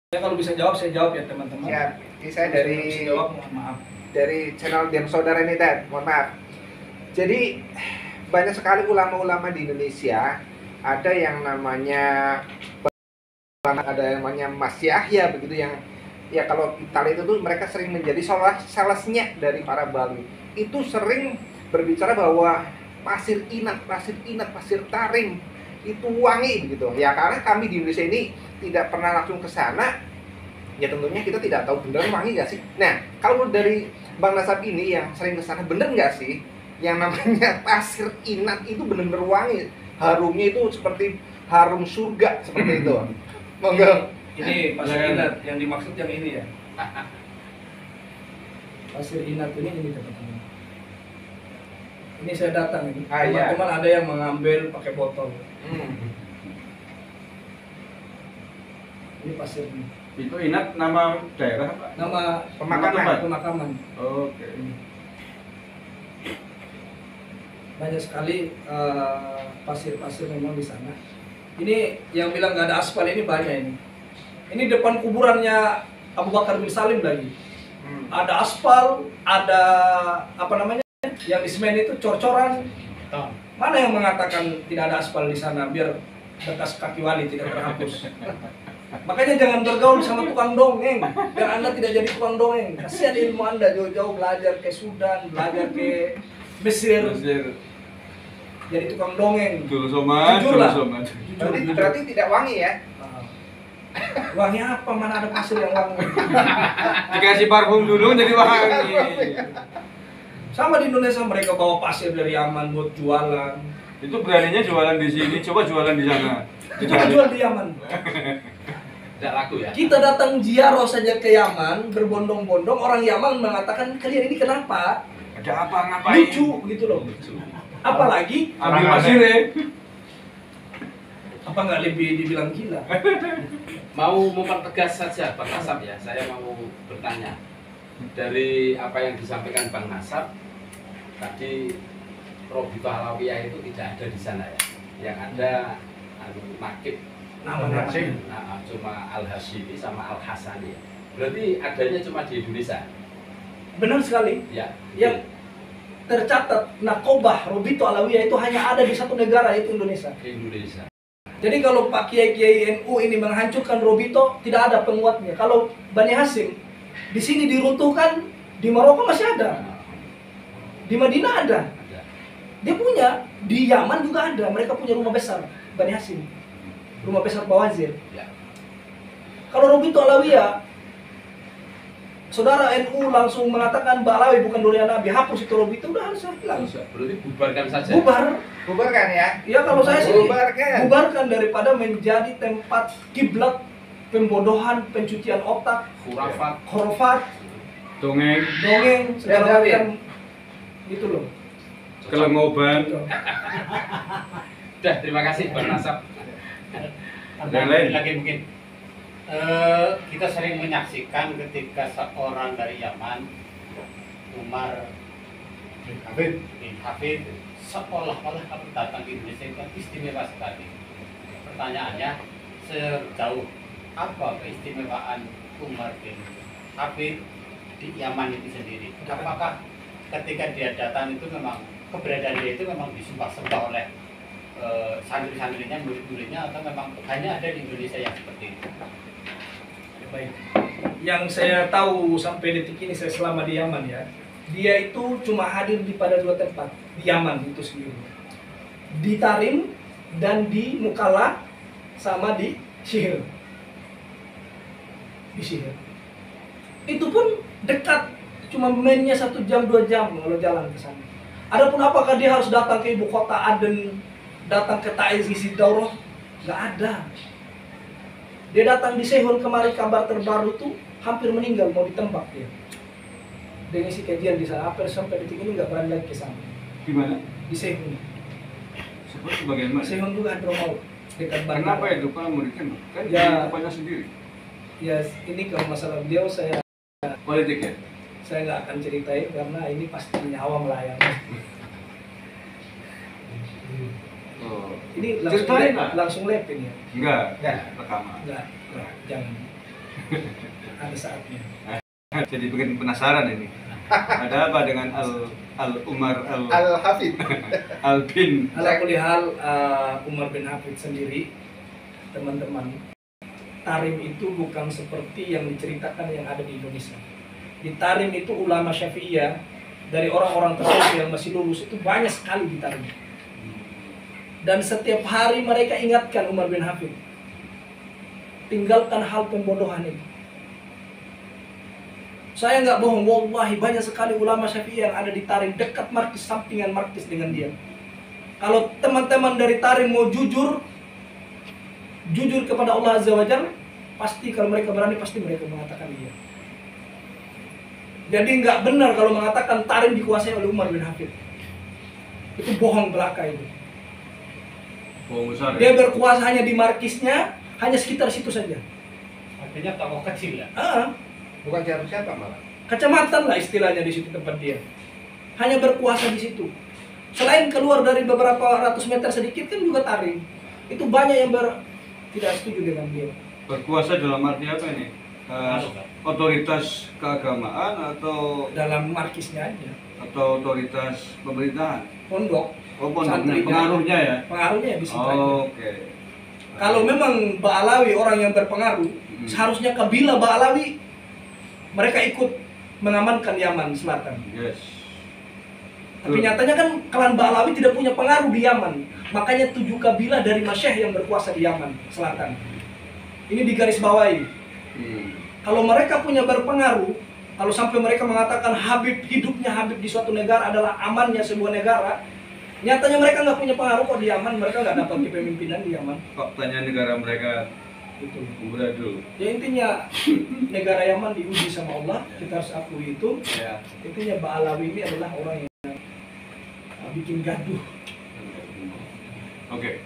Ya kalau bisa jawab saya jawab ya teman-teman. Siap. Ini saya dari jawab, mohon maaf. Dari channel Diam Saudara ini, Ted. Mohon maaf. Jadi banyak sekali ulama-ulama di Indonesia. Ada yang namanya Mas Yahya begitu, yang ya kalau kita lihat itu mereka sering menjadi salesnya dari para Bali. Itu sering berbicara bahwa pasir inat, pasir taring itu wangi begitu. Ya karena kami di Indonesia ini tidak pernah langsung ke sana, ya tentunya kita tidak tahu benar wangi nggak sih. Nah, kalau dari Bang Nasab ini yang sering ke sana, bener nggak sih yang namanya pasir inat itu benar-benar wangi, harumnya itu seperti harum surga seperti itu. Monggo. Ini pasir inat yang dimaksud yang ini ya. Pasir inat ini teman-teman. Ini saya datang ini. Teman-teman ada yang mengambil pakai botol. Ini pasirnya. Itu inat nama daerah Pak? Nama pemakaman. Oke. Banyak sekali pasir-pasir memang di sana. Ini yang bilang nggak ada aspal ini banyak ini. Ini depan kuburannya Abu Bakar bin Salim lagi. Ada aspal, ada apa namanya? Yang di semen itu cor-coran. Mana yang mengatakan tidak ada aspal di sana biar bekas kaki wali tidak terhapus? Makanya jangan bergaul sama tukang dongeng, biar Anda tidak jadi tukang dongeng. Kasihan ilmu Anda jauh-jauh belajar ke Sudan, belajar ke Mesir. Jadi tukang dongeng. Jujur lah. Berarti tidak wangi ya? Wangi apa? Mana ada pasir yang wangi? Dikasih parfum dulu jadi wangi. Sama di Indonesia mereka bawa pasir dari Yaman buat jualan. Itu beraninya jualan di sini, coba jualan di sana. Kita jual di Yaman. Tidak laku ya? Kita datang ziarah saja ke Yaman, berbondong-bondong, orang Yaman mengatakan, kalian ini kenapa? Ada apa, ngapain? Lucu gitu loh. Apalagi ambil pasir ya. Apa nggak lebih dibilang gila? Mau mempertegas saja Bang Nasab ya, saya mau bertanya. Dari apa yang disampaikan Bang Nasab, tadi Robito Alawiyah itu tidak ada di sana ya. Yang ada Nakib, cuma Al-Hashimi sama Al-Hasani. Berarti adanya cuma di Indonesia. Benar sekali. Ya. Yang tercatat Nakobah Robito Alawiyah itu hanya ada di satu negara, yaitu Indonesia. Indonesia. Jadi kalau Pak Kiai NU ini menghancurkan Robito, tidak ada penguatnya. Kalau Bani Hasyim di sini diruntuhkan, di Maroko masih ada, di Madinah ada. Dia punya, di Yaman juga ada. Mereka punya rumah besar, Bani Hasyim, rumah besar Bawazir. Ya. Kalau Robito Alawiyah, saudara NU langsung mengatakan Mbak Alawi bukan durian Nabi, hapus itu Robito, udah harus hilang. Berarti bubarkan saja. Bubarkan ya? Ya kalau saya sih bubarkan daripada menjadi tempat kiblat pembodohan, pencucian otak, khurafat, dongeng, segala macam gitu loh. Kelengoban. Udah, terima kasih Bang Nasab. Yang lain lagi mungkin kita sering menyaksikan ketika seorang dari Yaman, Umar bin Hafid, seolah-olah kalau datang ke Indonesia itu istimewa sekali. Pertanyaannya, sejauh apa keistimewaan Umar bin Hafid di Yaman itu sendiri? Apakah ketika dia datang itu memang keberadaan dia itu memang disembah-sembah oleh santri-santrinya, murid-muridnya, atau memang hanya ada di Indonesia yang seperti itu? Baik. Yang saya tahu sampai detik ini saya selama di Yaman ya, dia itu cuma hadir di pada dua tempat di Yaman itu sendiri, di Tarim dan di Mukalla, sama di Sihir. Di Sihir itu pun dekat, cuma mainnya 1 jam 2 jam kalau jalan ke sana. Adapun apakah dia harus datang ke ibu kota Aden, datang ke Taiz ngisi daurah, nggak ada. Dia datang di Sehun kemari, kabar terbaru tuh hampir meninggal, mau ditembak dia. Dia ngisi kajian di sana, sampai detik ini nggak berani lagi ke sana. Di mana? Di Sehun. Seperti bagaimana? Sehun juga Hadramaut, dekat bandar. Kenapa itu Pak muridnya? Kan Ya, tempatnya sendiri. Ya ini kalau masalah beliau saya Politik ya? Saya nggak akan ceritain karena ini pasti nyawa melayang. Oh. Ini Ceritain lah. langsung live ini ya? Enggak, rekaman. Enggak, jangan. Ada saatnya. Jadi bikin penasaran ini. Ada apa dengan Al Umar Al-Hafid. Al bin? Ala kulli hal, Umar bin Hafid sendiri, teman-teman, Tarim itu bukan seperti yang diceritakan yang ada di Indonesia. Di Tarim itu ulama Syafi'iyah dari orang-orang tersebut yang masih lulus itu banyak sekali di Tarim. Dan setiap hari mereka ingatkan Umar bin Hafid, tinggalkan hal pembodohan itu. Saya nggak bohong, wallahi banyak sekali ulama Syafi'i yang ada di Tarim, dekat markis, sampingan markis dengan dia. Kalau teman-teman dari Tarim mau jujur kepada Allah Azza wa Jalla, pasti kalau mereka berani, pasti mereka mengatakan iya. Jadi nggak benar kalau mengatakan Tarim dikuasai oleh Umar bin Hafid. Itu bohong belaka itu. Bohong besar. Dia berkuasa hanya di markisnya, hanya sekitar situ saja. Artinya tokoh kecil ya. Bukan siapa malah. Kecamatan lah istilahnya di situ tempat dia. Hanya berkuasa di situ. Selain keluar dari beberapa ratus meter sedikit kan juga Tarim. Itu banyak yang tidak setuju dengan dia. Berkuasa dalam arti apa ini? Otoritas keagamaan atau Dalam markisnya aja. otoritas pemerintahan? Pondok. Oh, Santrinya. pengaruhnya ya? Pengaruhnya ya di situ aja. Oke. Kalau memang Ba'alawi orang yang berpengaruh, seharusnya kabilah Ba'alawi mereka ikut mengamankan Yaman Selatan. Yes. Tapi nyatanya kan klan Ba'alawi tidak punya pengaruh di Yaman. Makanya 7 kabilah dari Masyayikh yang berkuasa di Yaman Selatan. Ini digarisbawahi. Kalau mereka punya berpengaruh, kalau sampai mereka mengatakan hidupnya Habib di suatu negara adalah amannya sebuah negara, nyatanya mereka nggak punya pengaruh kok di Yaman. Mereka nggak dapat kepemimpinan di Yaman. Faktanya negara mereka Itu. amburadul. Ya intinya negara Yaman diuji sama Allah, kita harus akui itu. Ya. Intinya Ba'alawi ini adalah orang yang bikin gaduh. Oke.